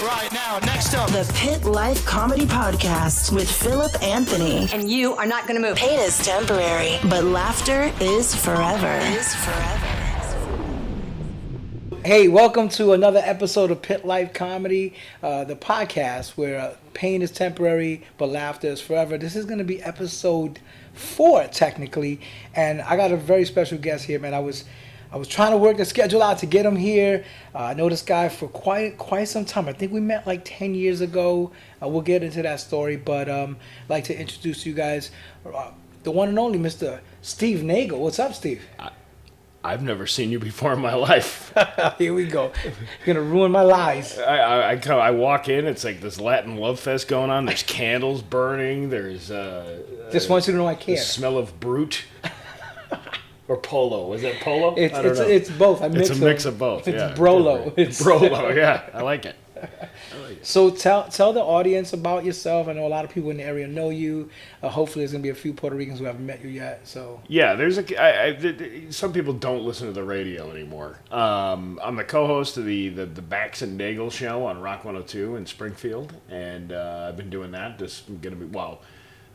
Right now, next up, the Pit Life Comedy Podcast with Philip Anthony. And you are not going to move. Pain is temporary, but laughter is forever. Hey, welcome to another episode of Pit Life Comedy, the podcast where pain is temporary, but laughter is forever. This is going to be episode 4, technically, and I got a very special guest here, man. I was trying to work the schedule out to get him here. I know this guy for quite some time. I think we met like 10 years ago. We'll get into that story, but I'd like to introduce you guys, the one and only Mr. Steve Nagle. What's up, Steve? I've never seen you before in my life. Here we go. You're going to ruin my lies. I walk in, it's like this Latin love fest going on. There's candles burning. There's just want you to know I care. The smell of brute. Or polo. Is that polo? It's both. It's a mix of both. It's yeah. Brolo. Brolo, yeah. I like it. So tell the audience about yourself. I know a lot of people in the area know you. Hopefully, there's gonna be a few Puerto Ricans who haven't met you yet. So yeah, there's some people don't listen to the radio anymore. I'm the co-host of the Bax and Nagle show on Rock 102 in Springfield, and I've been doing that.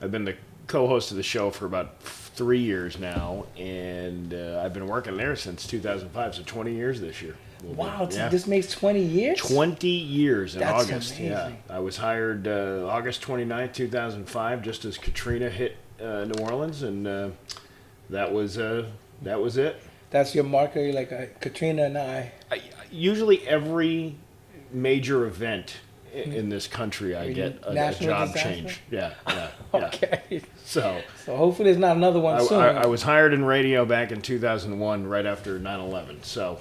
I've been the co-host of the show for about 3 years now, and I've been working there since 2005, so 20 years this year. Wow, this makes 20 years? 20 years in That's August. Amazing. Yeah, I was hired August 29th, 2005, just as Katrina hit New Orleans, and that was it. That's your marker. You're like Katrina and I. Usually every major event in this country, I get a job disaster? change. Yeah. Okay. So hopefully there's not another one soon. I was hired in radio back in 2001, right after 9/11. So.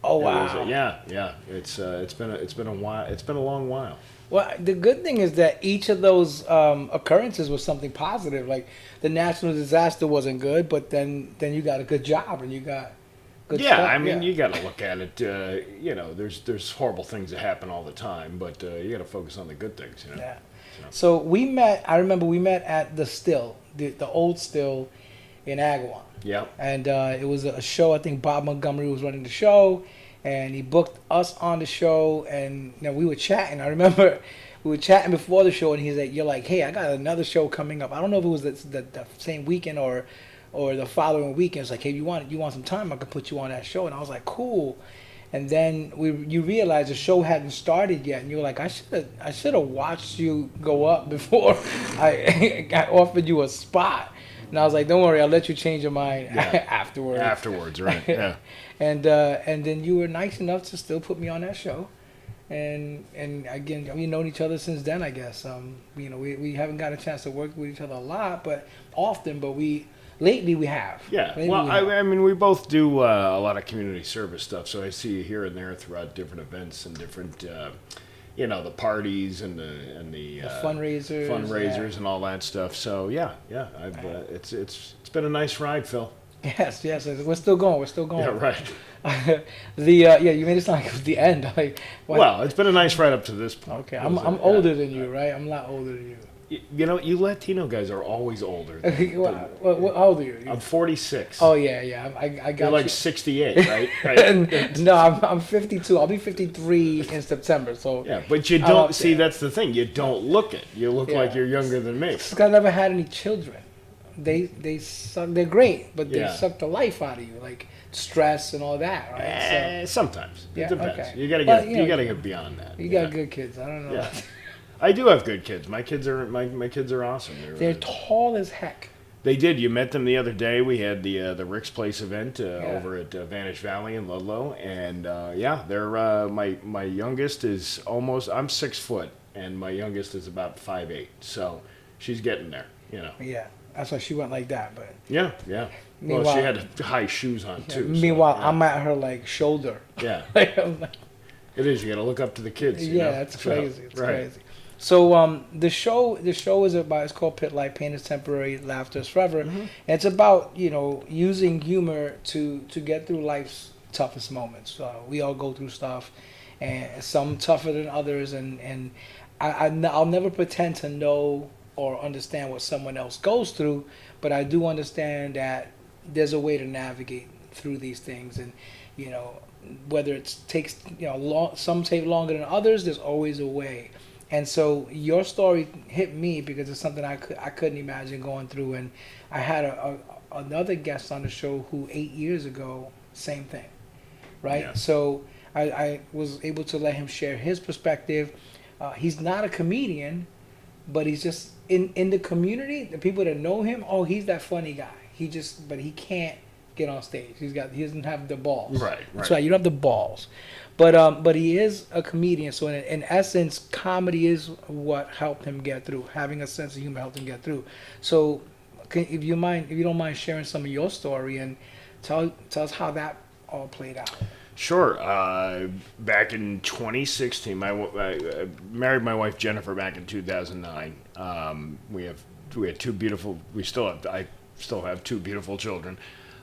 Oh wow! Yeah. It's been a while. It's been a long while. Well, the good thing is that each of those occurrences was something positive. Like the national disaster wasn't good, but then you got a good job and you got good stuff. I mean, you got to look at it. There's horrible things that happen all the time, but you got to focus on the good things. You know? Yeah. So we met. I remember we met at the Still, the old Still, in Agawam. Yeah. And it was a show. I think Bob Montgomery was running the show, and he booked us on the show. And we were chatting. I remember we were chatting before the show, and he's like, "You're like, hey, I got another show coming up. I don't know if it was the same weekend or the following weekend. It's like, hey, you want some time? I could put you on that show." And I was like, cool. And then you realized the show hadn't started yet, and you were like, I should have watched you go up before I offered you a spot. And I was like, don't worry, I'll let you change your mind afterwards. Afterwards, right, yeah. And then you were nice enough to still put me on that show. And again, we've known each other since then, I guess. We haven't got a chance to work with each other a lot, but lately we have. Yeah, I mean, we both do a lot of community service stuff, so I see you here and there throughout different events and different... the parties and the fundraisers and all that stuff. So it's been a nice ride, Phil. Yes, we're still going. Yeah, right. You made it sound like it was the end. Well, it's been a nice ride up to this point. Okay, I'm older than you, right? I'm a lot older than you. You Latino guys are always older. How old are you? I'm 46. Oh yeah. I got You're like 68, right? No, I'm 52. I'll be 53 in September. So yeah, but you don't see. That's the thing. You don't look it. You look like you're younger than me. Because I never had any children. They suck. They're great, but they suck the life out of you, like stress and all that, right? Sometimes it depends. Okay. You gotta get beyond that. You got good kids. I don't know. Yeah. I do have good kids. My kids are awesome. They're tall as heck. They did. You met them the other day. We had the Rick's Place event over at Vantage Valley in Ludlow, and they're my youngest is almost. I'm 6 foot, and my youngest is about 5'8". So she's getting there. Yeah, that's why she went like that. But yeah. Well, she had high shoes on too. Meanwhile, I'm at her shoulder. Yeah. It is. You got to look up to the kids. It's crazy. It's crazy. So the show is it's called Pit Life, Pain is Temporary, Laughter is Forever. Mm-hmm. And it's about, using humor to get through life's toughest moments. We all go through stuff, and some tougher than others, and I'll never pretend to know or understand what someone else goes through, but I do understand that there's a way to navigate through these things, and whether it takes some take longer than others, there's always a way. And so your story hit me because it's something I couldn't imagine going through. And I had another guest on the show who 8 years ago, same thing, right? Yeah. So I was able to let him share his perspective. He's not a comedian, but he's just in the community. The people that know him, oh, he's that funny guy. But he can't get on stage. He doesn't have the balls. Right. That's right. You don't have the balls. But he is a comedian. So in essence, comedy is what helped him get through. Having a sense of humor helped him get through. So, if you don't mind sharing some of your story and tell us how that all played out. Sure. Back in 2016, I married my wife Jennifer back in 2009. We had two beautiful. I still have two beautiful children.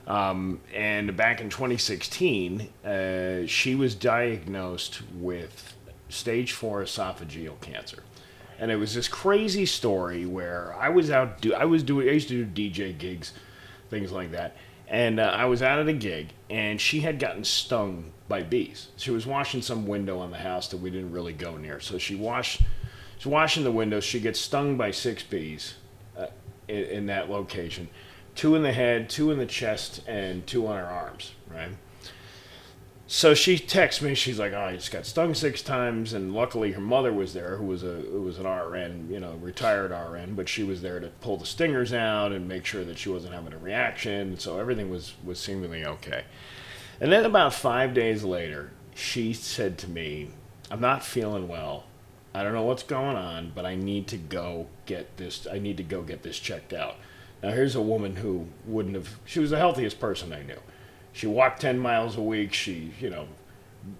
And back in 2016, she was diagnosed with stage 4 esophageal cancer. And it was this crazy story where I used to do DJ gigs, things like that. And I was out at a gig, and she had gotten stung by bees. She was washing some window on the house that we didn't really go near. So she's washing the window. She gets stung by 6 bees in that location. 2 in the head, 2 in the chest, and 2 on her arms, right? So she texts me. She's like, "Oh, I just got stung 6 times," and luckily her mother was there, who was an RN, retired RN, but she was there to pull the stingers out and make sure that she wasn't having a reaction. So everything was seemingly okay. And then about 5 days later, she said to me, "I'm not feeling well. I don't know what's going on, but I need to go get this. I need to go get this checked out." Now here's a woman who she was the healthiest person I knew. She walked 10 miles a week. She,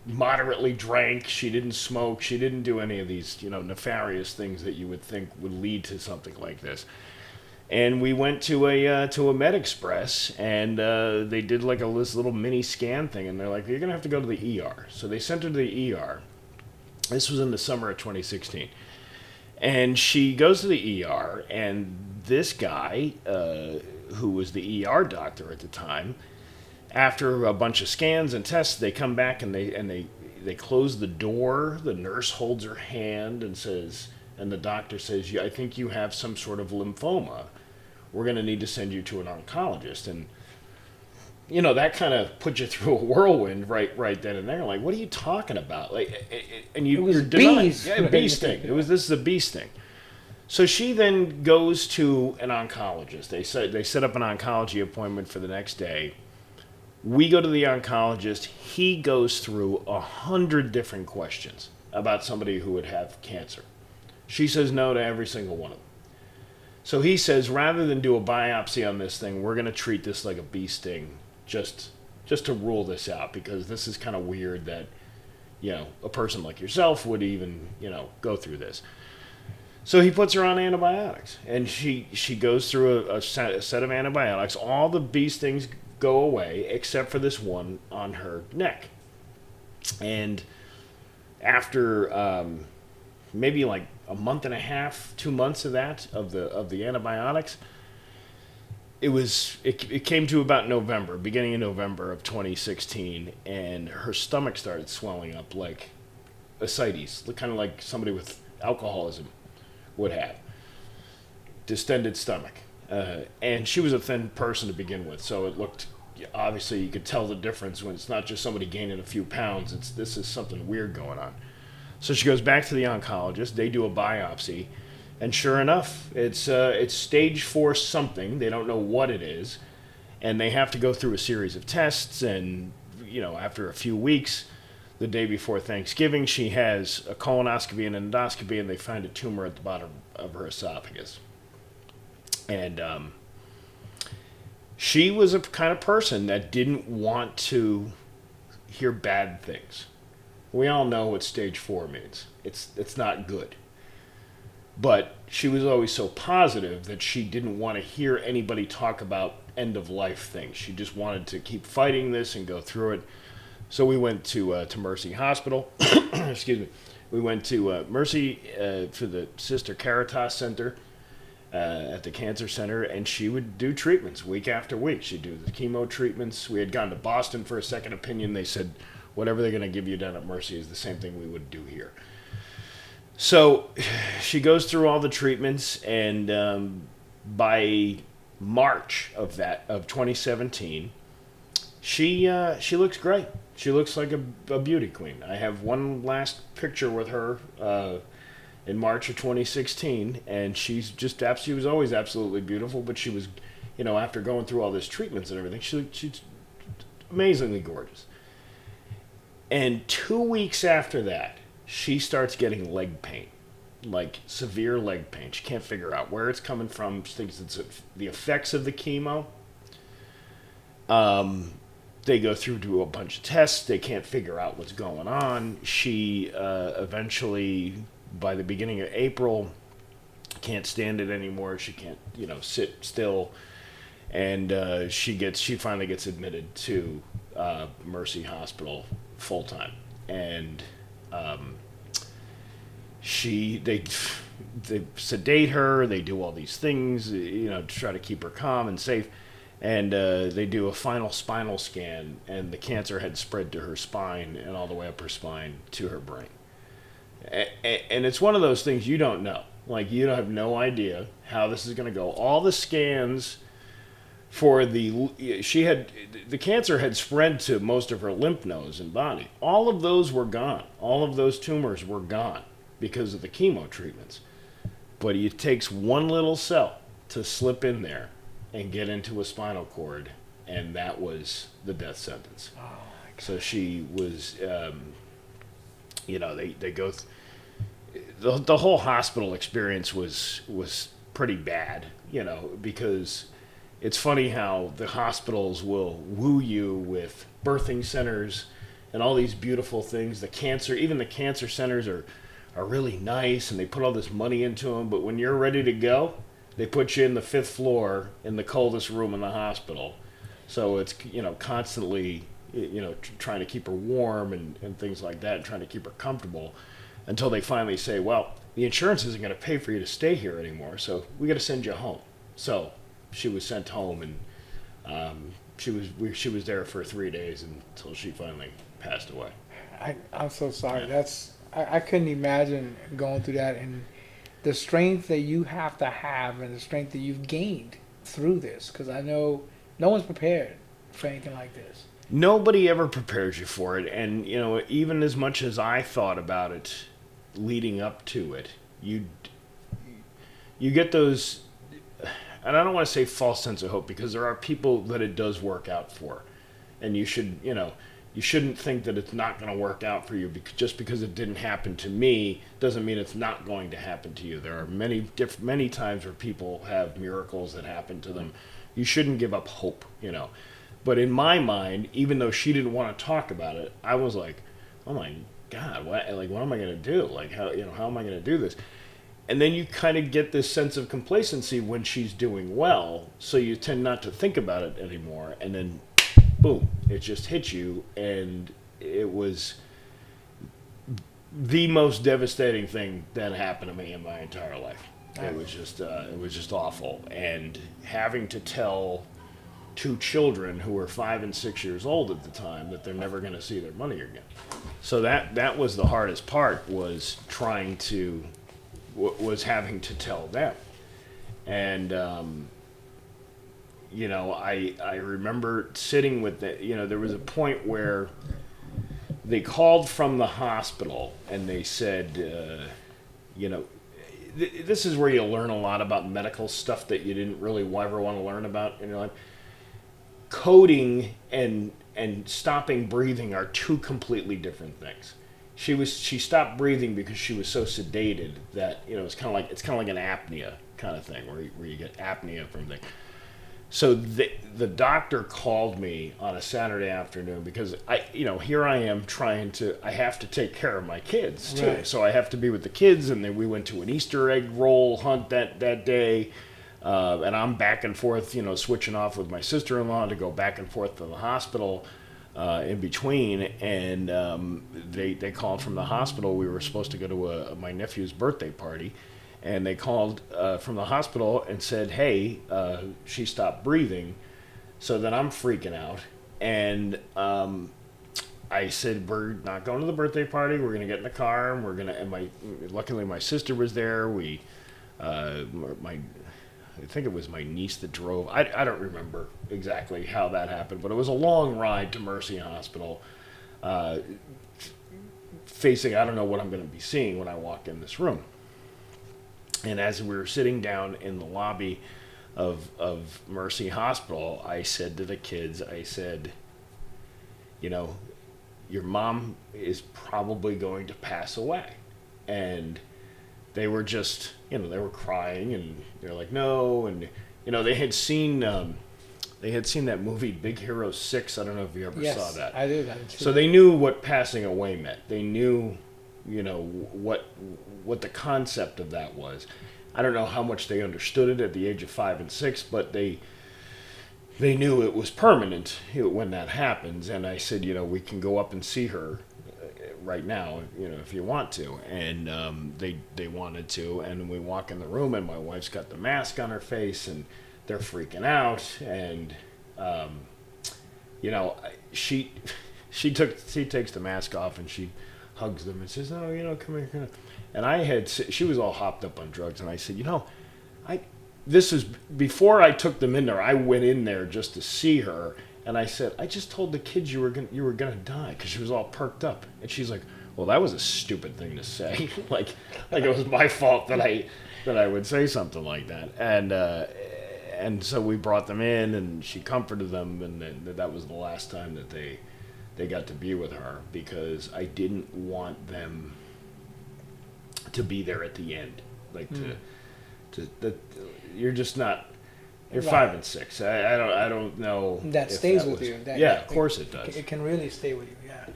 moderately drank. She didn't smoke. She didn't do any of these, nefarious things that you would think would lead to something like this. And we went to a Med Express, and they did like this little mini scan thing, and they're like, "You're gonna have to go to the ER." So they sent her to the ER. This was in the summer of 2016. And she goes to the ER, and this guy, who was the ER doctor at the time, after a bunch of scans and tests, they come back and they close the door. The nurse holds her hand and the doctor says, "I think you have some sort of lymphoma. We're going to need to send you to an oncologist." And that kind of put you through a whirlwind right then and there. Like, what are you talking about? You're denying. Bees. Yeah, bee sting. This is a bee sting. So she then goes to an oncologist. They set up an oncology appointment for the next day. We go to the oncologist. He goes through 100 different questions about somebody who would have cancer. She says no to every single one of them. So he says, rather than do a biopsy on this thing, we're going to treat this like a bee sting, just to rule this out, because this is kind of weird that, a person like yourself would even, go through this. So he puts her on antibiotics, and she goes through a set of antibiotics. All the bee stings go away except for this one on her neck. And after maybe like a month and a half, 2 months of that, of the antibiotics, it came to about November, beginning of November of 2016, and her stomach started swelling up like ascites, kind of like somebody with alcoholism would have. Distended stomach. And she was a thin person to begin with, so it looked, obviously you could tell the difference when it's not just somebody gaining a few pounds, this is something weird going on. So she goes back to the oncologist, they do a biopsy, and sure enough, it's stage 4 something, they don't know what it is, and they have to go through a series of tests, and after a few weeks, the day before Thanksgiving, she has a colonoscopy and an endoscopy, and they find a tumor at the bottom of her esophagus. And she was a kind of person that didn't want to hear bad things. We all know what stage 4 means. It's not good. But she was always so positive that she didn't want to hear anybody talk about end-of-life things. She just wanted to keep fighting this and go through it. So we went to Mercy Hospital. Excuse me. We went to Mercy for the Sister Caritas Center at the Cancer Center, and she would do treatments week after week. She'd do the chemo treatments. We had gone to Boston for a second opinion. They said, whatever they're going to give you down at Mercy is the same thing we would do here. So she goes through all the treatments, and by March of 2017, she looks great. She looks like a beauty queen. I have one last picture with her in March of 2016, and she was always absolutely beautiful, but she was, after going through all this treatments and everything, she's amazingly gorgeous. And 2 weeks after that, she starts getting leg pain, like severe leg pain. She can't figure out where it's coming from. She thinks it's the effects of the chemo. They go through to a bunch of tests. They can't figure out what's going on. She eventually, by the beginning of April, can't stand it anymore. She can't, sit still. And she finally gets admitted to Mercy Hospital full time. And they sedate her. They do all these things, to try to keep her calm and safe. And they do a final spinal scan, and the cancer had spread to her spine and all the way up her spine to her brain. And it's one of those things you don't know. Like, you have no idea how this is going to go. All the scans for the cancer had spread to most of her lymph nodes and body. All of those were gone. All of those tumors were gone because of the chemo treatments. But it takes one little cell to slip in there and get into a spinal cord, and that was the death sentence. Oh, my God. So she was, they go. The whole hospital experience was pretty bad, because it's funny how the hospitals will woo you with birthing centers and all these beautiful things. Even the cancer centers are really nice, and they put all this money into them. But when you're ready to go, they put you in the 5th floor in the coldest room in the hospital. So it's, constantly, trying to keep her warm and things like that, and trying to keep her comfortable until they finally say, well, the insurance isn't going to pay for you to stay here anymore, so we got to send you home. So she was sent home, and she was there for 3 days until she finally passed away. I'm so sorry. Yeah. I couldn't imagine going through that, and the strength that you have to have and the strength that you've gained through this, because I know no one's prepared for anything like this. Nobody ever prepares you for it, and even as much as I thought about it leading up to it, you get those, and I don't want to say false sense of hope, because there are people that it does work out for, and you shouldn't think that it's not going to work out for you just because it didn't happen to me doesn't mean it's not going to happen to you. There are many times where people have miracles that happen to them. You shouldn't give up hope, But in my mind, even though she didn't want to talk about it, I was like, oh my God, what am I going to do? Like, how am I going to do this? And then you kind of get this sense of complacency when she's doing well, so you tend not to think about it anymore, and then boom, it just hit you, and it was the most devastating thing that happened to me in my entire life. It was just awful, and having to tell 2 children who were 5 and 6 years old at the time that they're never going to see their money again. So that was the hardest part, was having to tell them, and I remember sitting with there was a point where they called from the hospital and they said, this is where you learn a lot about medical stuff that you didn't really ever want to learn about in your life. Coding and stopping breathing are 2 completely different things. She stopped breathing because she was so sedated that it's kind of like an apnea kind of thing where you get apnea from things. So the doctor called me on a Saturday afternoon because here I am I have to take care of my kids too. Right. So I have to be with the kids, and then we went to an Easter egg roll hunt that day. And I'm back and forth, switching off with my sister-in-law to go back and forth to the hospital in between. And they called from the hospital. We were supposed to go to my nephew's birthday party. And they called from the hospital and said, hey, she stopped breathing. So then I'm freaking out. And I said, we're not going to the birthday party. We're going to get in the car, and luckily my sister was there. I think it was my niece that drove. I don't remember exactly how that happened, but it was a long ride to Mercy Hospital, facing, I don't know what I'm going to be seeing when I walk in this room. And as we were sitting down in the lobby of Mercy Hospital, I said to the kids, I said, your mom is probably going to pass away. And they were just, they were crying, and they're like, no. And, they had seen that movie Big Hero 6. I don't know if you ever saw that. I did. So they knew what passing away meant. They knew, what the concept of that was. I don't know how much they understood it at the age of 5 and 6, but they knew it was permanent when that happens. And I said, we can go up and see her right now, if you want to. And they wanted to. And we walk in the room, and my wife's got the mask on her face, and they're freaking out. And she takes the mask off, and she hugs them and says, "Oh, come here." And she was all hopped up on drugs, and I said, this is before I took them in there. I went in there just to see her, and I said, I just told the kids you were gonna die, because she was all perked up. And she's like, well, that was a stupid thing to say. like it was my fault that I would say something like that. And so we brought them in, and she comforted them, and that was the last time that they got to be with her, because I didn't want them to be there at the end, you're just not. You're 5 and 6. I don't know. That stays with you. Of course it does. It can really stay with you. Yeah.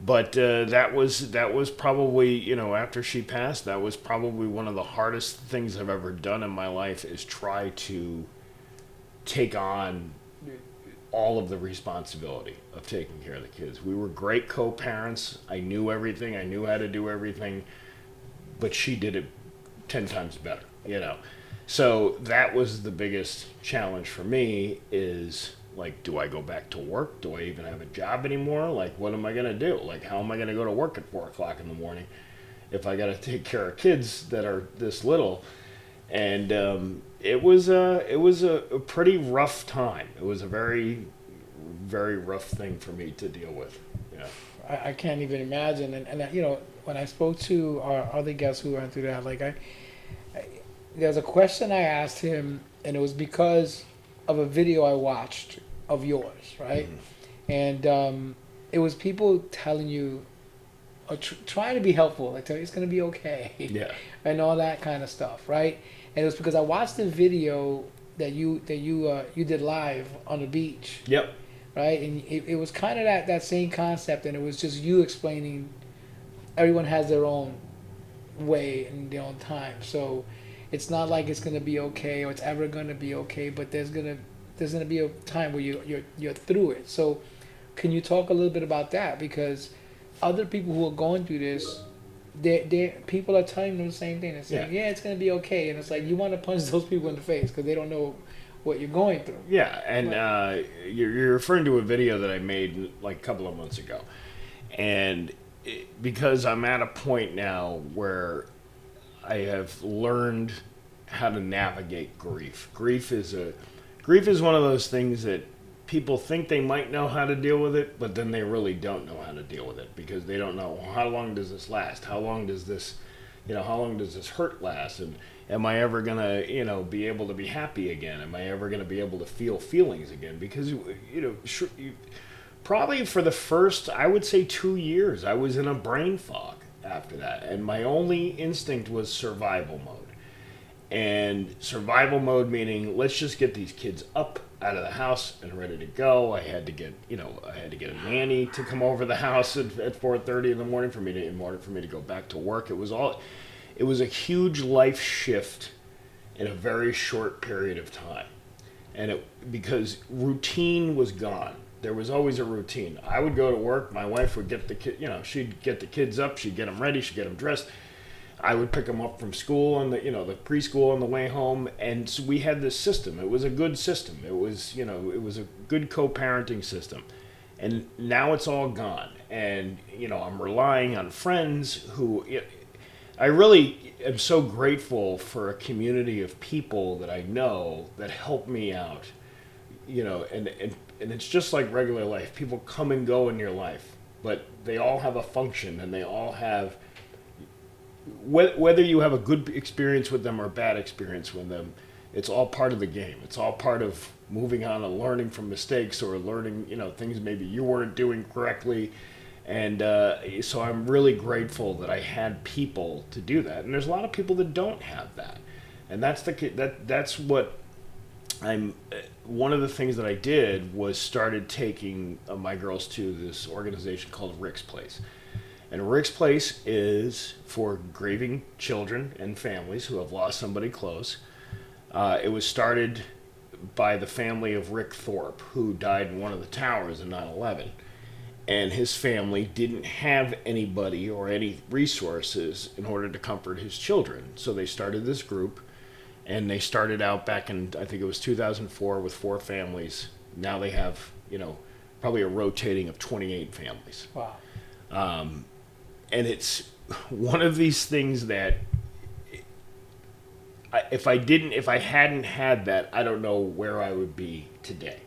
But that was probably, after she passed, that was probably one of the hardest things I've ever done in my life, is try to take on all of the responsibility of taking care of the kids. We were great co-parents. I knew everything. I knew how to do everything, but she did it 10 times better, So that was the biggest challenge for me, is like, do I go back to work? Do I even have a job anymore? Like, what am I going to do? Like, how am I going to go to work at 4 o'clock in the morning if I got to take care of kids that are this little? And it was a pretty rough time. It was a very, very rough thing for me to deal with. I can't even imagine. And when I spoke to our other guests who went through that, there's a question I asked him, and it was because of a video I watched of yours, right? Mm-hmm. And it was people telling you, trying to be helpful, like, tell you it's going to be okay, and all that kind of stuff, right? And it was because I watched the video that you did live on the beach. Yep. Right, and it was kind of that same concept, and it was just you explaining. Everyone has their own way and their own time, so it's not like it's gonna be okay or it's ever gonna be okay. But there's gonna be a time where you're through it. So, can you talk a little bit about that? Because other people who are going through this, people are telling them the same thing. They're saying, yeah, it's gonna be okay, and it's like you want to punch those people in the face because they don't know what you're going through. Yeah, and you're referring to a video that I made like a couple of months ago, and because I'm at a point now where I have learned how to navigate grief. Grief is one of those things that people think they might know how to deal with it, but then they really don't know how to deal with it, because they don't know, how long does this last? How long does this hurt last? And am I ever going to, be able to be happy again? Am I ever going to be able to feel feelings again? Because, probably for the first, I would say 2 years, I was in a brain fog after that. And my only instinct was survival mode. And survival mode meaning, let's just get these kids up out of the house and ready to go. I had to get a nanny to come over the house at 4:30 in the morning in order for me to go back to work. It was a huge life shift in a very short period of time. And because routine was gone. There was always a routine. I would go to work. My wife would get the kid, she'd get the kids up. She'd get them ready. She'd get them dressed. I would pick them up from school and the preschool on the way home. And so we had this system. It was a good system. It was a good co-parenting system. And now it's all gone. And, I'm relying on friends who, I really am so grateful for a community of people that I know that help me out, and it's just like regular life. People come and go in your life, but they all have a function, and they all have, whether you have a good experience with them or a bad experience with them, it's all part of the game. It's all part of moving on and learning from mistakes, or learning, things maybe you weren't doing correctly. And so I'm really grateful that I had people to do that. And there's a lot of people that don't have that. And that's what one of the things that I did was started taking my girls to this organization called Rick's Place. And Rick's Place is for grieving children and families who have lost somebody close. It was started by the family of Rick Thorpe, who died in one of the towers in 9/11. And his family didn't have anybody or any resources in order to comfort his children. So they started this group, and they started out back in, I think it was 2004, with 4 families. Now they have, probably a rotating of 28 families. Wow. And it's one of these things that if I hadn't had that, I don't know where I would be today.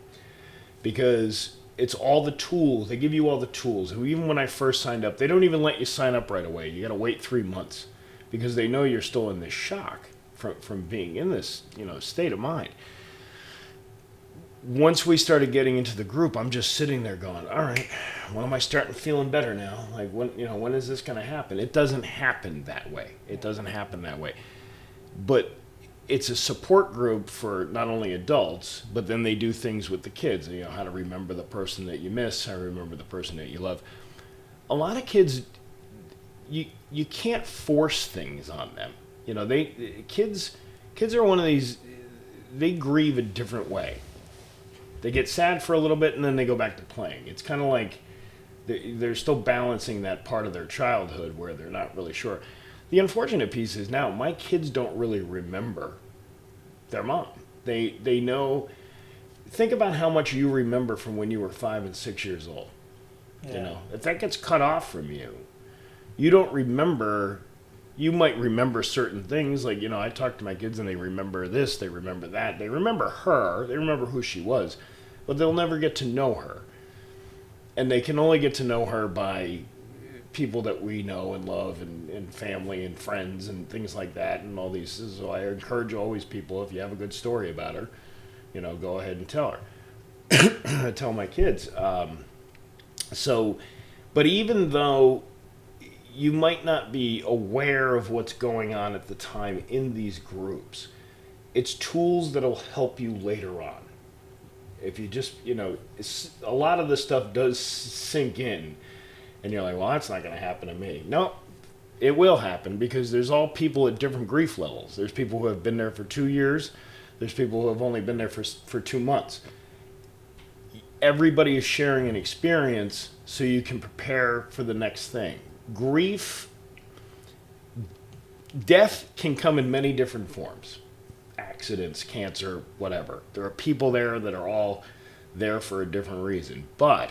Because it's all the tools. They give you all the tools. Even when I first signed up, they don't even let you sign up right away. You got to wait 3 months because they know you're still in this shock from being in this, state of mind. Once we started getting into the group, I'm just sitting there going, all right, when am I starting feeling better now? Like, when is this going to happen? It doesn't happen that way. It doesn't happen that way. But it's a support group for not only adults, but then they do things with the kids. How to remember the person that you miss, how to remember the person that you love. A lot of kids, you can't force things on them. Kids are one of these. They grieve a different way. They get sad for a little bit and then they go back to playing. It's kind of like they're still balancing that part of their childhood where they're not really sure. The unfortunate piece is now my kids don't really remember their mom. They know. Think about how much you remember from when you were 5 and 6 years old. Yeah. If that gets cut off from you, you don't remember. You might remember certain things, like, I talk to my kids and they remember this, they remember that, they remember her, they remember who she was, but they'll never get to know her. And they can only get to know her by people that we know and love, and family and friends and things like that, and all these. So I encourage always people, if you have a good story about her, go ahead and tell her. I tell my kids. But even though you might not be aware of what's going on at the time in these groups, it's tools that'll help you later on. If you just, a lot of the stuff does sink in, and you're like, well, that's not going to happen to me. No, it will happen, because there's all people at different grief levels. There's people who have been there for 2 years. There's people who have only been there for 2 months. Everybody is sharing an experience so you can prepare for the next thing. Death can come in many different forms. Accidents, cancer, whatever. There are people there that are all there for a different reason. But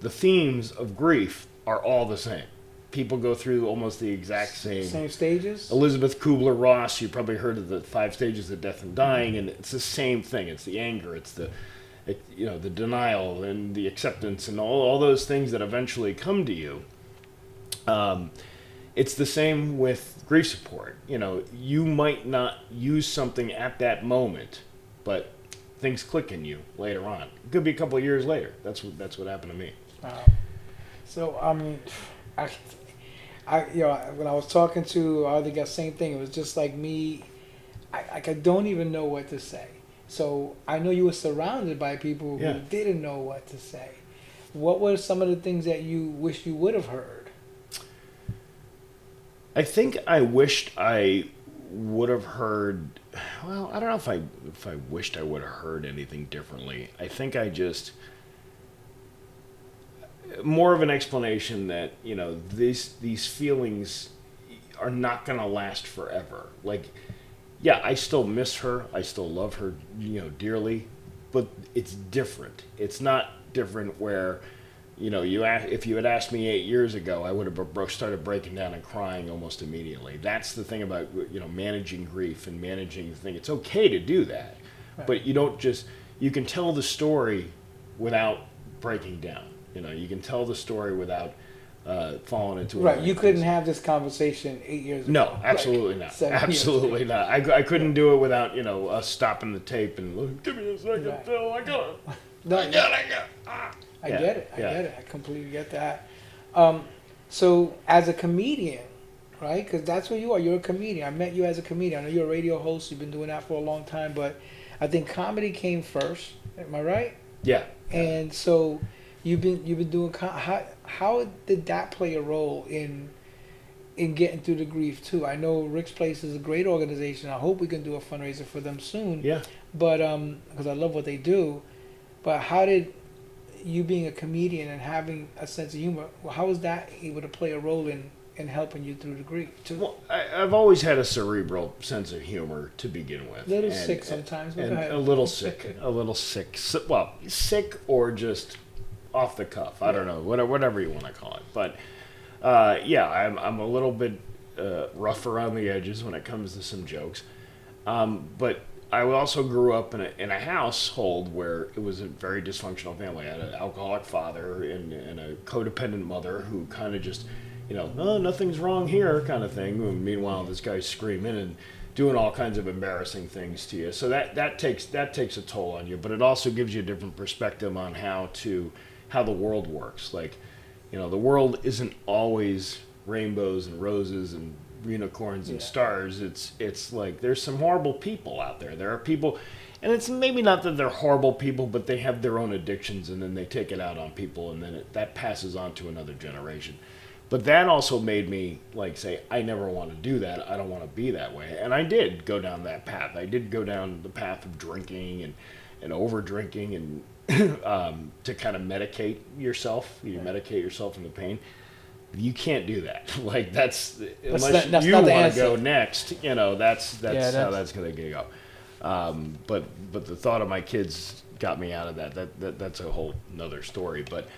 the themes of grief are all the same. People go through almost the exact Same stages? Elizabeth Kubler-Ross, you probably heard of the 5 stages of death and dying, and it's the same thing. It's the anger, it's the denial and the acceptance and all those things that eventually come to you. It's the same with grief support. You might not use something at that moment, but things click in you later on. It could be a couple of years later. That's what happened to me. So I mean, when I was talking to our other guy, same thing. It was just like me. I don't even know what to say. So I know you were surrounded by people who didn't know what to say. What were some of the things that you wish you would have heard? I think I wished I would have heard. Well, I don't know if I wished I would have heard anything differently. I think I just more of an explanation that these feelings are not going to last forever. Like, yeah, I still miss her. I still love her, dearly, but it's different. It's not different where, if you had asked me 8 years ago, I would have started breaking down and crying almost immediately. That's the thing about, managing grief and managing the thing. It's okay to do that, but you can tell the story without breaking down. You can tell the story without falling into right. You couldn't have this conversation 8 years ago. No, absolutely not. Absolutely not. I couldn't do it without us stopping the tape and give me a second, Right. Phil. I got it. No, I got it. I get it. I get it. I completely get that. So as a comedian, right? Because that's what you are. You're a comedian. I met you as a comedian. I know you're a radio host. You've been doing that for a long time, but I think comedy came first. Am I right? Yeah. And so you've been doing. How did that play a role in getting through the grief too? I know Rick's Place is a great organization. I hope we can do a fundraiser for them soon. Yeah. But because I love what they do. But how did you being a comedian and having a sense of humor, how was that able to play a role in helping you through the grief too? Well, I've always had a cerebral sense of humor to begin with. A little sick sometimes, but and go ahead. a little sick, Well, sick or just off the cuff. I don't know, whatever you want to call it. But I'm a little bit rough around the edges when it comes to some jokes. But I also grew up in a household where it was a very dysfunctional family. I had an alcoholic father and a codependent mother who kind of just, oh, nothing's wrong here kind of thing. And meanwhile, this guy's screaming and doing all kinds of embarrassing things to you. So that takes a toll on you. But it also gives you a different perspective on how the world works. Like, the world isn't always rainbows and roses and unicorns and stars. It's like there's some horrible people out there. There are people, and it's maybe not that they're horrible people, but they have their own addictions, and then they take it out on people, and then that passes on to another generation. But that also made me say, I never want to do that. I don't want to be that way. And I did go down that path. I did go down the path of drinking and over drinking and to kind of medicate yourself. You medicate yourself into pain. You can't do that. That's unless you want to go next. That's how that's going to go. But the thought of my kids got me out of that. That's a whole another story. But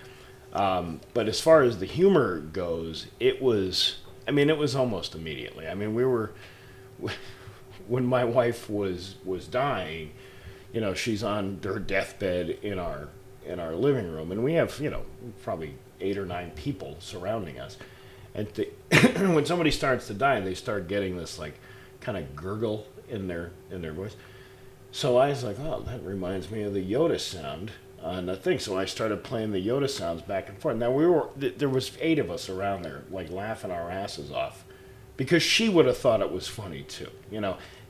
as far as the humor goes, it was almost immediately. We were when my wife was dying. She's on her deathbed in our living room, and we have probably 8 or 9 people surrounding us. And when somebody starts to die, they start getting this kind of gurgle in their voice. So I was like, oh, that reminds me of the Yoda sound on the thing. So I started playing the Yoda sounds back and forth. Now there was 8 of us around there, laughing our asses off, because she would have thought it was funny too.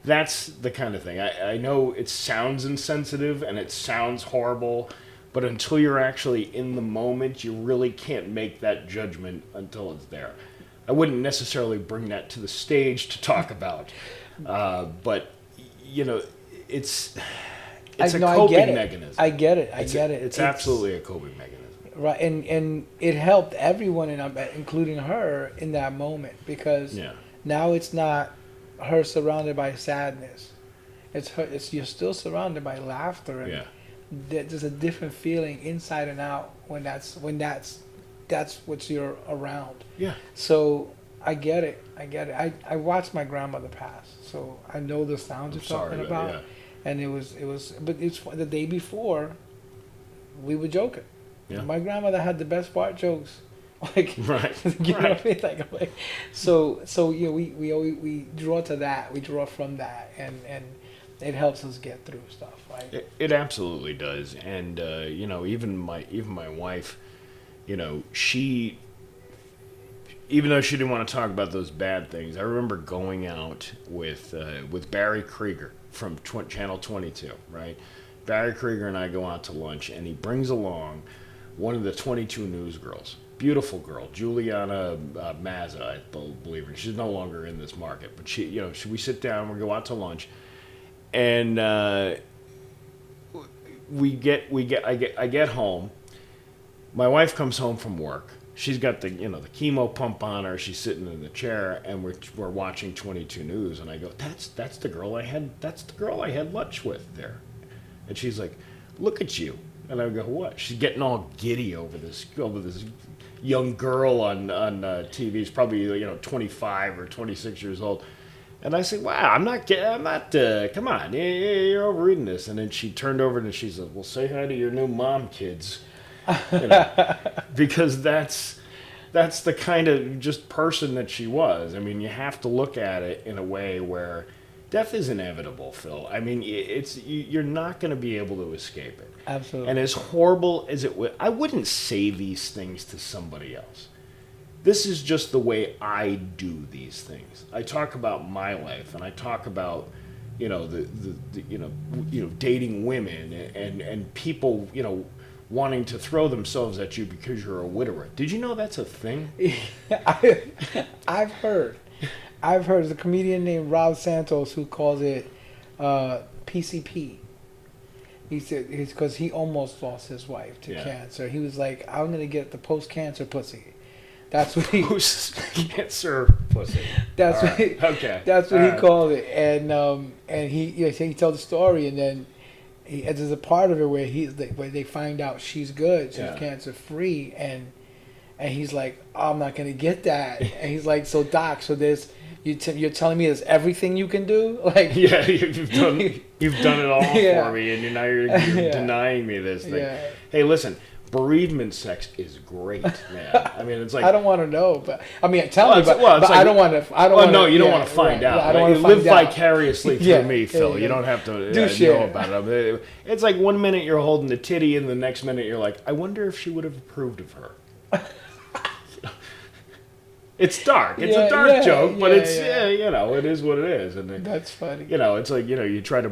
That's the kind of thing. I know it sounds insensitive and it sounds horrible, but until you're actually in the moment, you really can't make that judgment until it's there. I wouldn't necessarily bring that to the stage to talk about, but it's a coping mechanism. I get it. It's absolutely a coping mechanism. Right, and it helped everyone, including her, in that moment, because now it's not her surrounded by sadness. You're still surrounded by laughter, and there's a different feeling inside and out when that's what you're around. Yeah. So I get it. I watched my grandmother pass, so I know the sounds you're talking about. Yeah. And it was, but it's the day before, we were joking. Yeah. My grandmother had the best fart jokes. Right. You know what I mean? So we draw to that. We draw from that, and it helps us get through stuff. Right? It absolutely does. And even my wife, she, even though she didn't want to talk about those bad things, I remember going out with Barry Krieger from Channel 22. Right, Barry Krieger and I go out to lunch, and he brings along one of the 22 News girls. Beautiful girl, Juliana Mazza, I believe her. She's no longer in this market, but we sit down, we go out to lunch, and I get home. My wife comes home from work. She's got the chemo pump on her. She's sitting in the chair, and we're watching 22 News, and I go, that's the girl I had lunch with there, and she's like, look at you. And I would go, what? She's getting all giddy over this young girl on TV. She's probably 25 or 26 years old. And I said, wow, I'm not, come on, you're overreading this. And then she turned over and she said, well, say hi to your new mom, kids. Because that's the kind of just person that she was. I mean, you have to look at it in a way where death is inevitable, Phil. I mean, you're not going to be able to escape it. Absolutely. And as horrible as it would, I wouldn't say these things to somebody else. This is just the way I do these things. I talk about my life, and I talk about, dating women and people, wanting to throw themselves at you because you're a widower. Did you know that's a thing? I've heard. There's a comedian named Rob Santos who calls it PCP. He said it's because he almost lost his wife to cancer. He was like, I'm going to get the post-cancer pussy. That's what he... Post-cancer pussy. That's what right. Okay. That's what he called it. And he tells the story, and then there's a part of it where where they find out she's good, she's cancer free, and he's like, oh, I'm not gonna get that. And he's like, so doc, so there's you're telling me there's everything you can do, like you've done it all for me, and you're denying me this thing. Yeah. Hey, listen. Bereavement sex is great, man. I mean, it's like... I don't want to know, but... I mean, tell me, but I don't want to... No, you don't want to find out. I don't want to live vicariously through me, Phil. You don't have to know about it. It's like one minute you're holding the titty, and the next minute you're like, I wonder if she would have approved of her. It's dark. It's a dark joke, but it's it is what it is. And that's funny. It's like you try to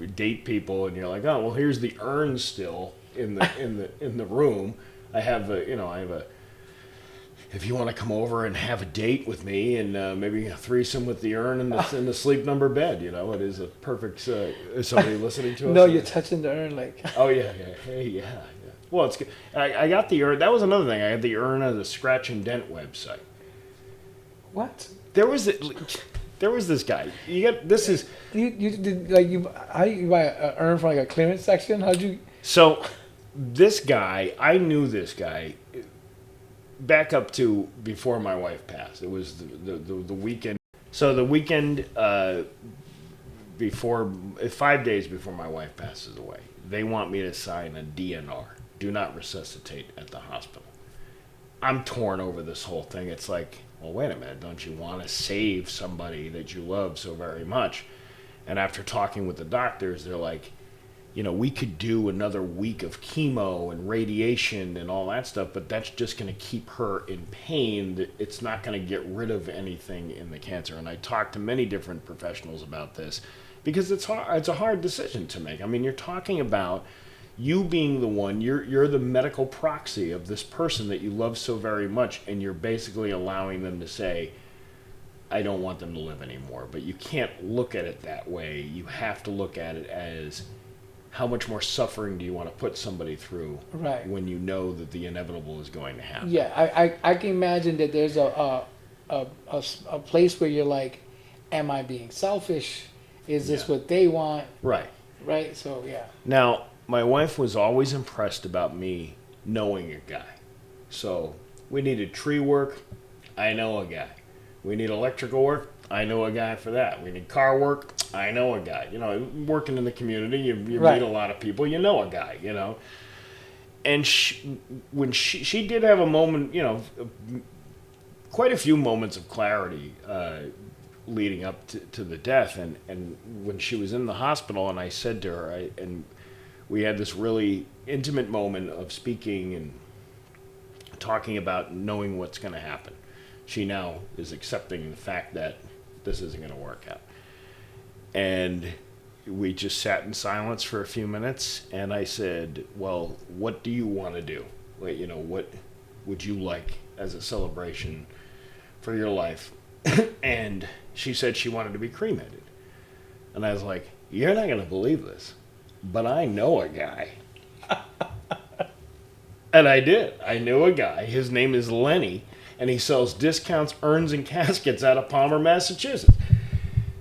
date people, and you're like, oh well, here's the urn still in the room. I have if you want to come over and have a date with me, and maybe a threesome with the urn in the sleep number bed. It is a perfect. Is somebody listening to us? No, you're touching the urn like. Oh yeah. Well, it's good. I got the urn. That was another thing. I had the urn on the Scratch and Dent website. What? There was this guy. You did how do you buy an urn from like a clearance section? How'd you? So, this guy, I knew this guy back up to before my wife passed. It was the weekend. So the weekend before, 5 days before my wife passes away, they want me to sign a DNR. Do not resuscitate at the hospital. I'm torn over this whole thing. It's like, well, wait a minute. Don't you want to save somebody that you love so very much? And after talking with the doctors, they're like, we could do another week of chemo and radiation and all that stuff, but that's just going to keep her in pain. It's not going to get rid of anything in the cancer. And I talked to many different professionals about this because it's a hard decision to make. I mean, you're talking about you being the one, you're the medical proxy of this person that you love so very much, and you're basically allowing them to say, I don't want them to live anymore. But you can't look at it that way. You have to look at it as, how much more suffering do you want to put somebody through when you know that the inevitable is going to happen? Yeah, I can imagine that there's a place where you're like, am I being selfish? Is this what they want? Right. Right, so yeah. Now, my wife was always impressed about me knowing a guy. So we needed tree work, I know a guy. We need electrical work, I know a guy for that. We need car work, I know a guy. Working in the community, you meet a lot of people, you know a guy, And when she did have a moment, quite a few moments of clarity leading up to the death. And when she was in the hospital, and I said to her, and we had this really intimate moment of speaking and talking about knowing what's going to happen. She now is accepting the fact that this isn't going to work out. And we just sat in silence for a few minutes, and I said, well, what do you want to do? What would you like as a celebration for your life? And she said she wanted to be cremated. And I was like, you're not going to believe this, but I know a guy. And I did. I knew a guy. His name is Lenny, and he sells discounts, urns, and caskets out of Palmer, Massachusetts.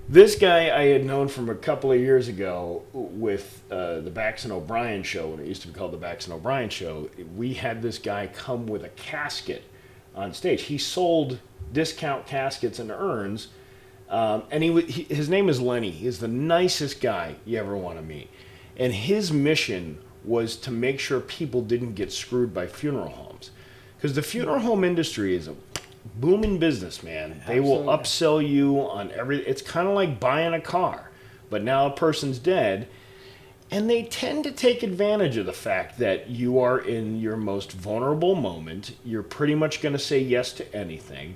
This guy I had known from a couple of years ago with the Bax and O'Brien show, when it used to be called the Bax and O'Brien show. We had this guy come with a casket on stage. He sold discount caskets and urns, and his name is Lenny. He's the nicest guy you ever want to meet. And his mission was to make sure people didn't get screwed by funeral homes. Because the funeral home industry is a booming business, man. They will upsell you on it's kind of like buying a car, but now a person's dead, and they tend to take advantage of the fact that you are in your most vulnerable moment. You're pretty much going to say yes to anything,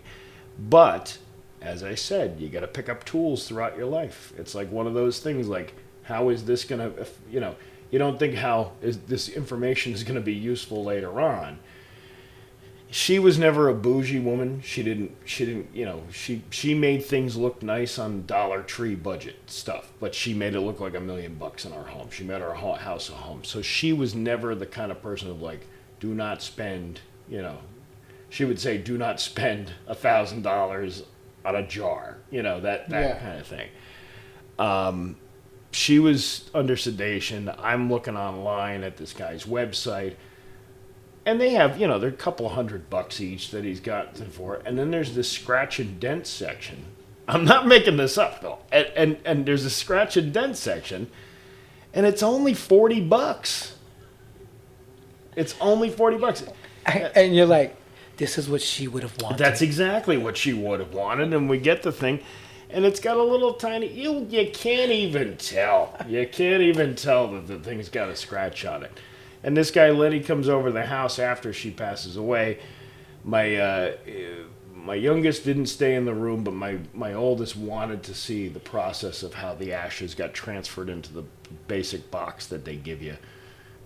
but as I said, you got to pick up tools throughout your life. It's like one of those things, like, how is this going to, you don't think how is this information is going to be useful later on. She was never a bougie woman. She didn't, she made things look nice on Dollar Tree budget stuff, but she made it look like $1 million in our home. She made our house a home. So she was never the kind of person of like, do not spend, she would say, do not spend $1,000 on a jar, that kind of thing. She was under sedation. I'm looking online at this guy's website. And they have, they're a couple $100 each that he's gotten for it. And then there's this scratch and dent section. I'm not making this up, though. And there's a scratch and dent section, and it's only $40. It's only $40. And you're like, this is what she would have wanted. That's exactly what she would have wanted. And we get the thing, and it's got a little tiny. You can't even tell. You can't even tell that the thing's got a scratch on it. And this guy, Lenny, comes over to the house after she passes away. My youngest didn't stay in the room, but my oldest wanted to see the process of how the ashes got transferred into the basic box that they give you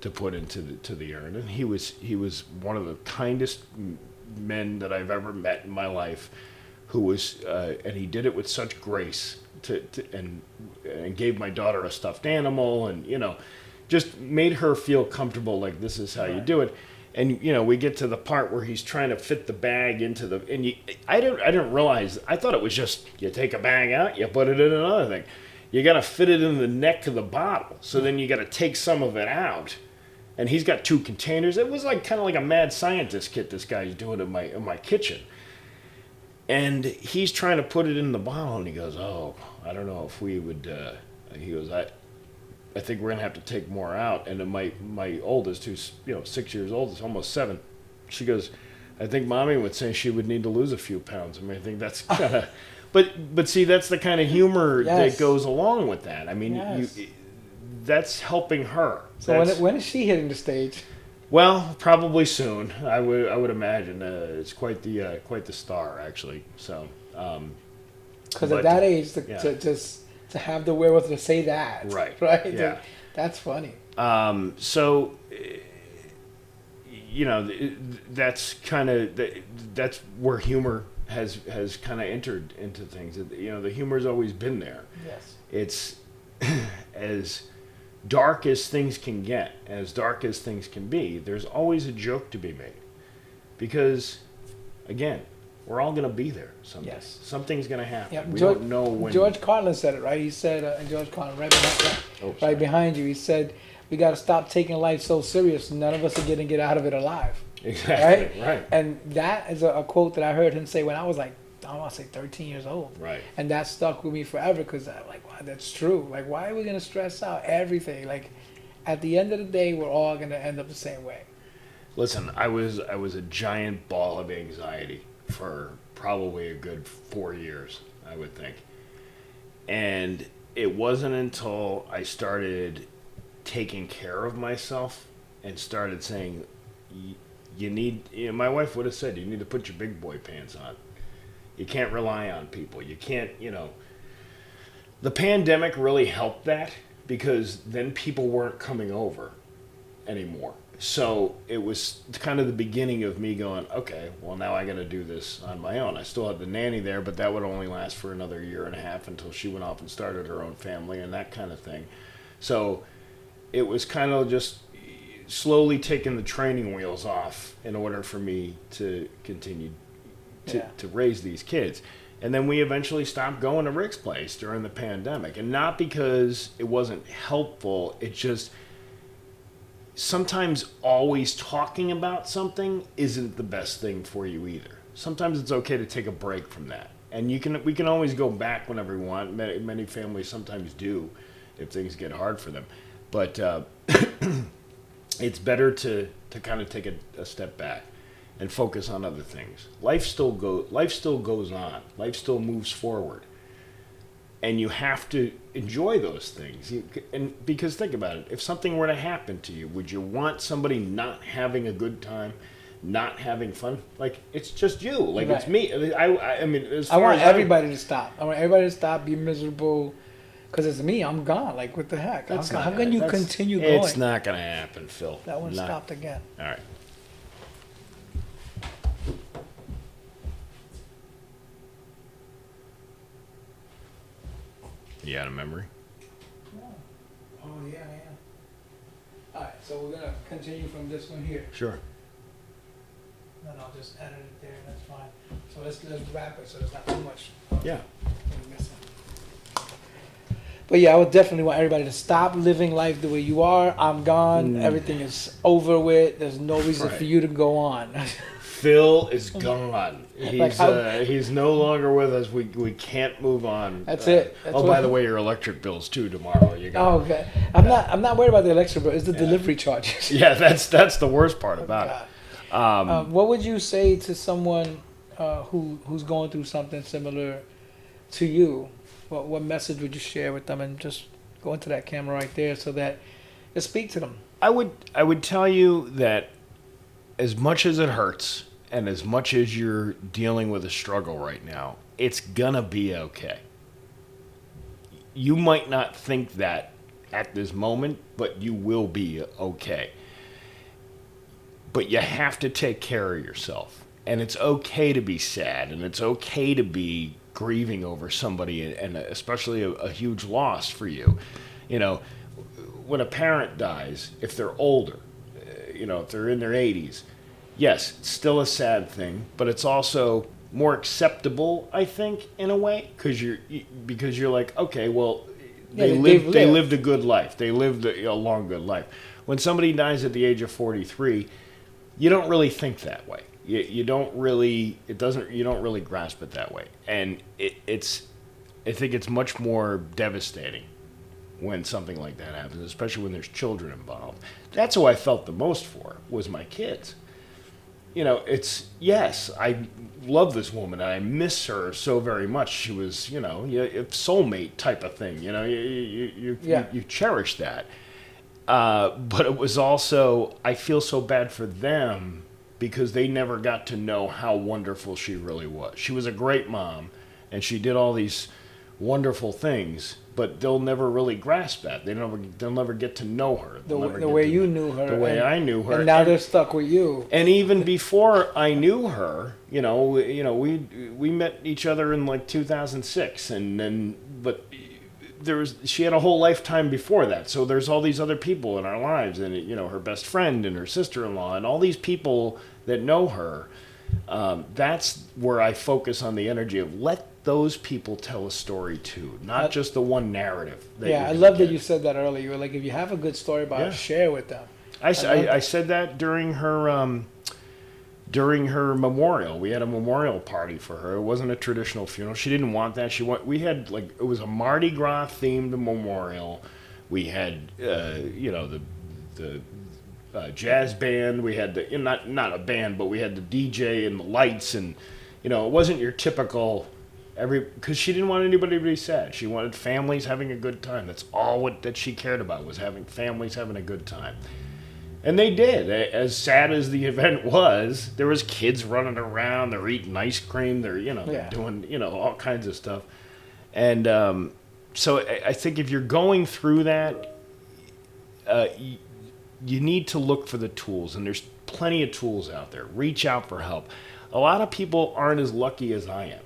to put into the urn. And he was one of the kindest men that I've ever met in my life, who was and he did it with such grace and gave my daughter a stuffed animal, and just made her feel comfortable, like this is how you do it. And we get to the part where he's trying to fit the bag into the, and I didn't realize, I thought it was just you take a bag out, you put it in another thing. You got to fit it in the neck of the bottle, so then you got to take some of it out. And he's got 2 containers. It was like kind of like a mad scientist kit this guy's doing in my kitchen. And he's trying to put it in the bottle, and he goes, "Oh, I don't know if we would." He goes, I think we're gonna have to take more out. And then my oldest, who's 6 years old, is almost 7. She goes, I think Mommy would say she would need to lose a few pounds. I mean, I think that's kind of, but see, that's the kind of humor that goes along with that. I mean, that's helping her. So when is she hitting the stage? Well, probably soon. I would imagine. It's quite the star, actually. So, because at that age, to have the wherewithal to say that, right? Yeah, that's funny. So, that's kind of that's where humor has kind of entered into things. The humor's always been there. Yes, it's as dark as things can get, as dark as things can be. There's always a joke to be made, because, again, we're all going to be there someday. Yes. Something's going to happen. Yep. We don't know when. George Carlin said it, right? He said, and George Carlin, right behind you, he said, we got to stop taking life so serious. None of us are going to get out of it alive. Exactly, right. And that is a quote that I heard him say when I was like, I want to say 13 years old. Right. And that stuck with me forever, because I'm like, wow, that's true. Like, why are we going to stress out everything? Like, at the end of the day, we're all going to end up the same way. Listen, I was a giant ball of anxiety for probably a good 4 years, I would think. And it wasn't until I started taking care of myself and started saying, you need, my wife would have said, you need to put your big boy pants on. You can't rely on people. You can't, The pandemic really helped that, because then people weren't coming over anymore. So it was kind of the beginning of me going, okay, well, now I got to do this on my own. I still had the nanny there, but that would only last for another 1.5 years until she went off and started her own family and that kind of thing. So it was kind of just slowly taking the training wheels off in order for me to continue Yeah. to raise these kids. And then we eventually stopped going to Rick's place during the pandemic. And not because it wasn't helpful, it just sometimes always talking about something isn't the best thing for you either. Sometimes it's okay to take a break from that. And we can always go back whenever we want. Many families sometimes do if things get hard for them. But it's better to kind of take a step back and focus on other things. Life still goes on. Life still moves forward. And you have to enjoy those things. And because think about it, if something were to happen to you, would you want somebody not having a good time, not having fun? Like, it's just you. Like, Right. it's me. I mean, as I far want as everybody to stop. I want everybody to stop, be miserable, because it's me. I'm gone. Like, what the heck? How can you continue going? It's not going to happen, Phil. That one stopped again. All right. You out of memory? Oh, yeah, I am. All right, so we're going to continue from this one here. Sure. Then I'll just edit it there, that's fine. So let's wrap it so there's not too much Yeah. missing. But yeah, I would definitely want everybody to stop living life the way you are. I'm gone. Everything is over with. There's no reason Right. for you to go on. Phil is gone. Like He's no longer with us. We can't move on. That's it. That's by the way, your electric bill's too tomorrow. You got. Oh, okay. I'm not worried about the electric bill. It's the delivery charges. Yeah, that's the worst part about it. What would you say to someone who's going through something similar to you? What message would you share with them? And just go into that camera right there so that you speak to them. I would tell you that as much as it hurts and as much as you're dealing with a struggle right now, it's gonna be okay. You might not think that at this moment, but you will be okay. But you have to take care of yourself. And it's okay to be sad, and it's okay to be grieving over somebody, and especially a huge loss for you. You know, when a parent dies, if they're older, if they're in their 80s, yes, it's still a sad thing, but it's also more acceptable, I think, in a way, because you're like, okay, well, they lived a good life. They lived a long, good life. When somebody dies at the age of 43, you don't really think that way. You don't really grasp it that way. And I think it's much more devastating when something like that happens, especially when there's children involved. That's who I felt the most for, was my kids. Yes, I love this woman and I miss her so very much. She was, a soulmate type of thing. You cherish that. But it was also, I feel so bad for them because they never got to know how wonderful she really was. She was a great mom, and she did all these wonderful things, but they'll never really grasp that. They'll never get to know her. The way you knew her. The way I knew her. And now they're stuck with you. And even before I knew her, we met each other in like 2006, but she had a whole lifetime before that. So there's all these other people in our lives, and her best friend and her sister-in-law and all these people that know her. That's where I focus on the energy of let those people tell a story too, not just the one narrative. I love that you said that earlier. You were like, if you have a good story about it, share with them. I said that during her memorial. We had a memorial party for her. It wasn't a traditional funeral. She didn't want that. It was a Mardi Gras themed memorial. We had the jazz band. We had not a band, but we had the DJ and the lights, and it wasn't your typical because she didn't want anybody to be sad. She wanted families having a good time. That's all that she cared about, was having families having a good time. And they did. As sad as the event was, there was kids running around. They're eating ice cream. They're doing all kinds of stuff. And so I think if you're going through that, you need to look for the tools, and there's plenty of tools out there. Reach out for help. A lot of people aren't as lucky as I am.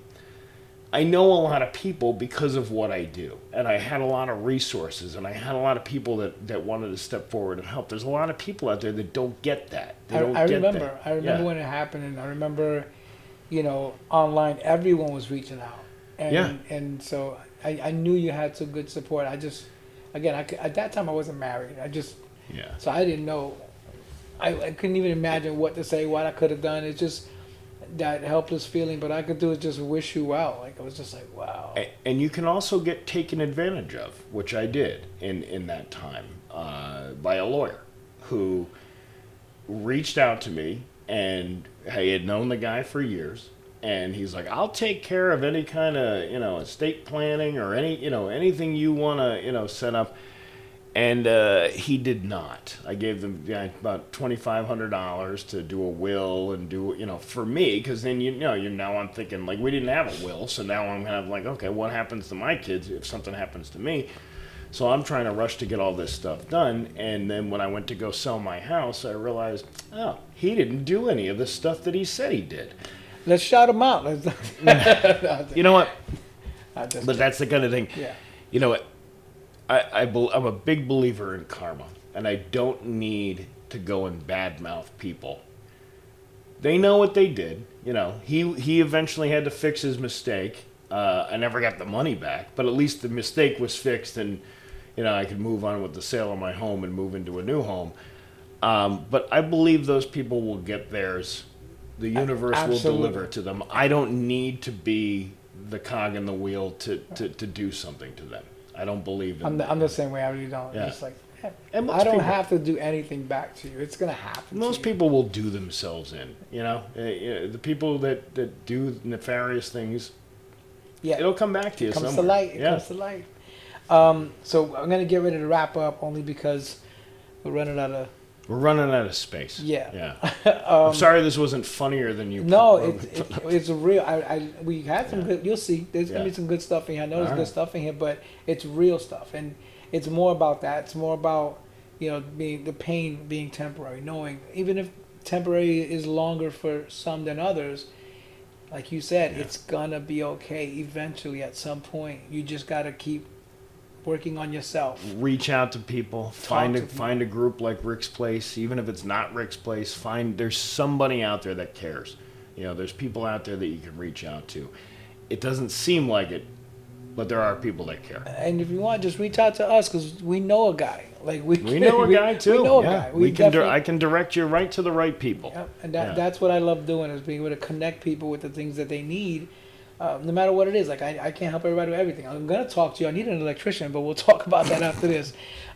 I know a lot of people because of what I do, and I had a lot of resources, and I had a lot of people that wanted to step forward and help. There's a lot of people out there that don't get that. I remember when it happened, and I remember online, everyone was reaching out. And, Yeah. And so I knew you had some good support. At that time I wasn't married. Yeah. So I didn't know. I couldn't even imagine what to say, what I could have done. It's just that helpless feeling, but I could do is just wish you well. Like, I was just like, wow. And you can also get taken advantage of, which I did in that time, by a lawyer who reached out to me, and I had known the guy for years, and he's like, I'll take care of any kind of, estate planning or anything you want to, set up. And he did not. I gave them about $2,500 to do a will and do, for me, because then, now I'm thinking, like, we didn't have a will, so now I'm kind of like, okay, what happens to my kids if something happens to me? So I'm trying to rush to get all this stuff done, and then when I went to go sell my house, I realized, oh, he didn't do any of the stuff that he said he did. Let's shout him out. You know what? But that's the kind of thing. Yeah. You know what? I'm a big believer in karma, and I don't need to go and badmouth people. They know what they did. He eventually had to fix his mistake. I never got the money back, but at least the mistake was fixed, and I could move on with the sale of my home and move into a new home. But I believe those people will get theirs. The universe Absolutely. will deliver to them. I don't need to be the cog in the wheel to do something to them. I don't believe in I'm the same way. I really don't. Yeah. Just like, And most I don't people- have to do anything back to you. It's gonna happen. Most to you. people will do themselves in. The people that do nefarious things, it'll come back to you It comes somewhere. to light. It Yeah. comes to light. So I'm gonna get ready to wrap up only because we're running out of. We're running out of space. Yeah. I'm sorry this wasn't funnier than you. No, it's real. We had some good. You'll see. There's gonna Yeah. be some good stuff in here. I know there's All good right. stuff in here, but it's real stuff, and it's more about that. It's more about being the pain being temporary. Knowing even if temporary is longer for some than others, like you said, it's gonna be okay eventually. At some point, you just gotta keep working on yourself. Reach out to people. Find to people. a group like Rick's Place, even if it's not Rick's Place. There's somebody out there that cares. There's people out there that you can reach out to. It doesn't seem like it, but there are people that care. And if you want, just reach out to us because we know a guy. Like we know a guy too. We know a Yeah. guy. I can direct you right to the right people. Yep. And that's what I love doing is being able to connect people with the things that they need, no matter what it is. Like I can't help everybody with everything. I'm gonna talk to you. I need an electrician, but we'll talk about that after this.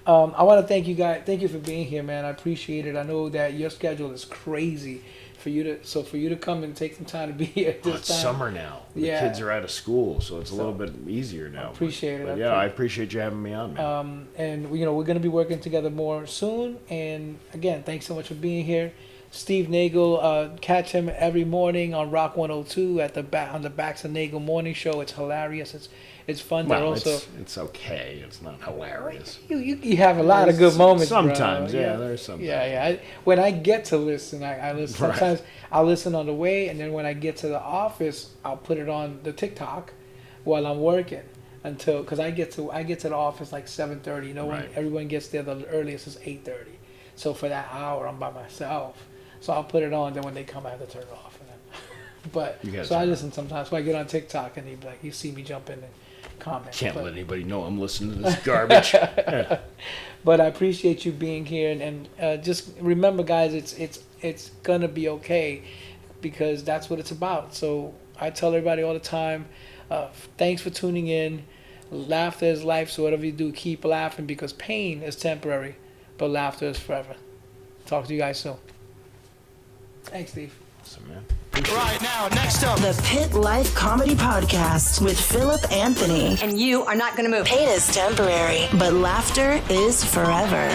I want to thank you guys. Thank you for being here, man. I appreciate it. I know that your schedule is crazy. For you to come and take some time to be here this It's time. summer now. The Yeah. kids are out of school, so it's a little bit easier now. Appreciate it. But yeah, I appreciate you having me on, man. And we're going to be working together more soon. And again, thanks so much for being here, Steve Nagle. Catch him every morning on Rock 102 on the Backs and Nagle morning show. It's hilarious. It's fun. Well, also it's okay. It's not hilarious. you have a lot of good moments. Sometimes, bro. yeah, there's sometimes. Yeah. When I get to listen, I listen. Right. Sometimes I'll listen on the way, and then when I get to the office, I'll put it on the TikTok while I'm working because I get to the office like 7:30. When Right. everyone gets there, the earliest is 8:30. So for that hour, I'm by myself. So I'll put it on. Then when they come, I have to turn it off. And then, so I listen sometimes. So I get on TikTok, and you see me jump in and comment. Can't let anybody know I'm listening to this garbage. Yeah. But I appreciate you being here, and just remember, guys, it's gonna be okay, because that's what it's about. So I tell everybody all the time, thanks for tuning in. Laughter is life, so whatever you do, keep laughing, because pain is temporary, but laughter is forever. Talk to you guys soon. Thanks, Steve. Awesome, man. Right now, next up, the Pit Life Comedy Podcast with Philip Anthony. And you are not going to move. Pain is temporary, but laughter is forever.